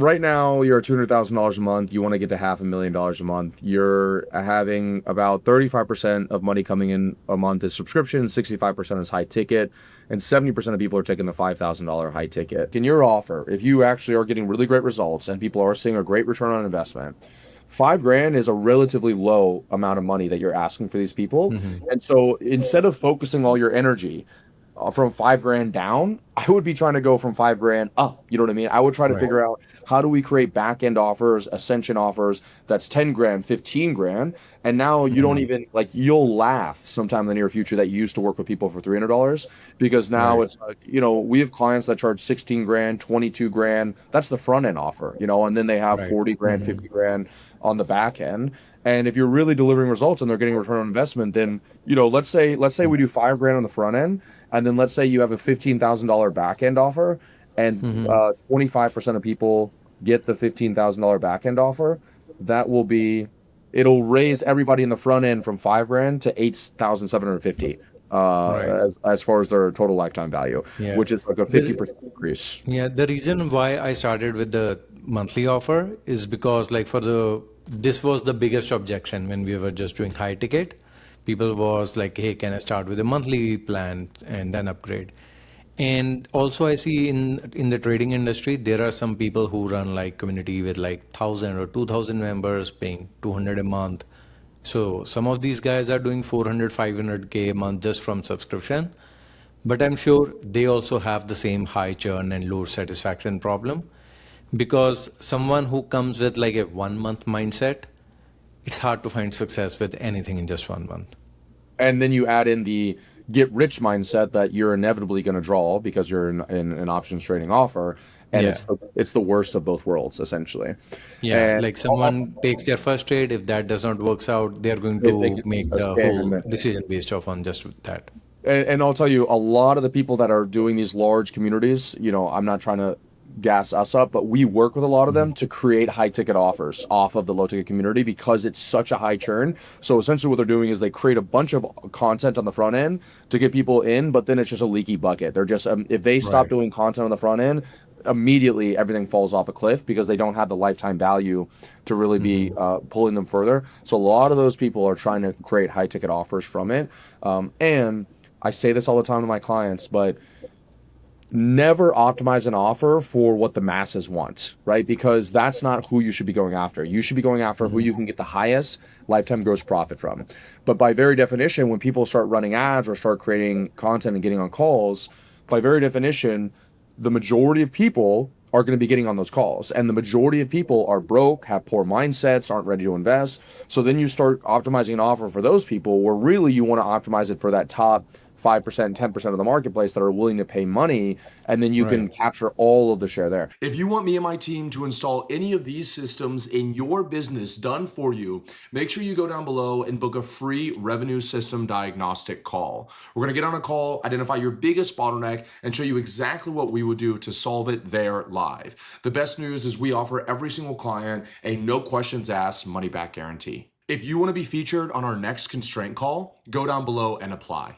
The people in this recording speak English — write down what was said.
Right now, you're at $200,000 a month. You want to get to $500,000 a month. You're having about 35% of money coming in a month is subscription, 65% is high ticket, and 70% of people are taking the $5,000 high ticket. In your offer, if you actually are getting really great results and people are seeing a great return on investment, 5 grand is a relatively low amount of money that you're asking for these people. Hmm. And so instead of focusing all your energy from 5 grand down, I would be trying to go from 5 grand up. You know what I mean? I would try to Right. figure out how do we create back end offers, ascension offers that's 10 grand, 15 grand. And now you don't Hmm. even like, you'll laugh sometime in the near future that you used to work with people for $300 because now Right. it's like, we have clients that charge 16 grand, 22 grand. That's the front end offer, and then they have Right. 40 grand, Hmm. 50 grand on the back end. And if you're really delivering results and they're getting return on investment, then, let's say we do 5 grand on the front end and then let's say you have a $15,000 back end offer, and Hmm. 25% of people get the $15,000 back end offer. That will be, it'll raise everybody in the front end from 5 grand to 8,750 Right. as far as their total lifetime value, Yeah. which is like a The 50% increase. Yeah, the reason why I started with the monthly offer is because like this was the biggest objection when we were just doing high ticket. People was like, hey, can I start with a monthly plan and then upgrade? And also I see in the trading industry, there are some people who run like community with like 1,000 or 2,000 members paying 200 a month. So some of these guys are doing 400, 500K a month just from subscription. But I'm sure they also have the same high churn and low satisfaction problem because someone who comes with like a 1 month mindset, it's hard to find success with anything in just 1 month. And then you add in the get rich mindset that you're inevitably going to draw because you're in an options trading offer, and Yeah. it's the worst of both worlds essentially. Yeah. And Like someone takes their first trade, if that does not works out, they're going they think to it's make a the whole scam. decision based off on just that. And I'll tell you, a lot of the people that are doing these large communities, I'm not trying to gas us up, but we work with a lot of Mhm. them to create high ticket offers off of the low ticket community because it's such a high churn. So essentially, what they're doing is they create a bunch of content on the front end to get people in, but then it's just a leaky bucket. They're just, if they stop Right. doing content on the front end, immediately everything falls off a cliff because they don't have the lifetime value to really be Hmm. pulling them further. So a lot of those people are trying to create high ticket offers from it. And I say this all the time to my clients, but never optimize an offer for what the masses want, right? Because that's not who you should be going after. You should be going after who Hmm. you can get the highest lifetime gross profit from. But by very definition, when people start running ads or start creating content and getting on calls, by very definition, the majority of people are going to be getting on those calls. And the majority of people are broke, have poor mindsets, aren't ready to invest. So then you start optimizing an offer for those people where really you want to optimize it for that top 5%, 10% of the marketplace that are willing to pay money, and then you Right. can capture all of the share there. If you want me and my team to install any of these systems in your business done for you, make sure you go down below and book a free revenue system diagnostic call. We're going to get on a call, identify your biggest bottleneck, and show you exactly what we would do to solve it there live. The best news is we offer every single client a no questions asked money back guarantee. If you want to be featured on our next constraint call, go down below and apply.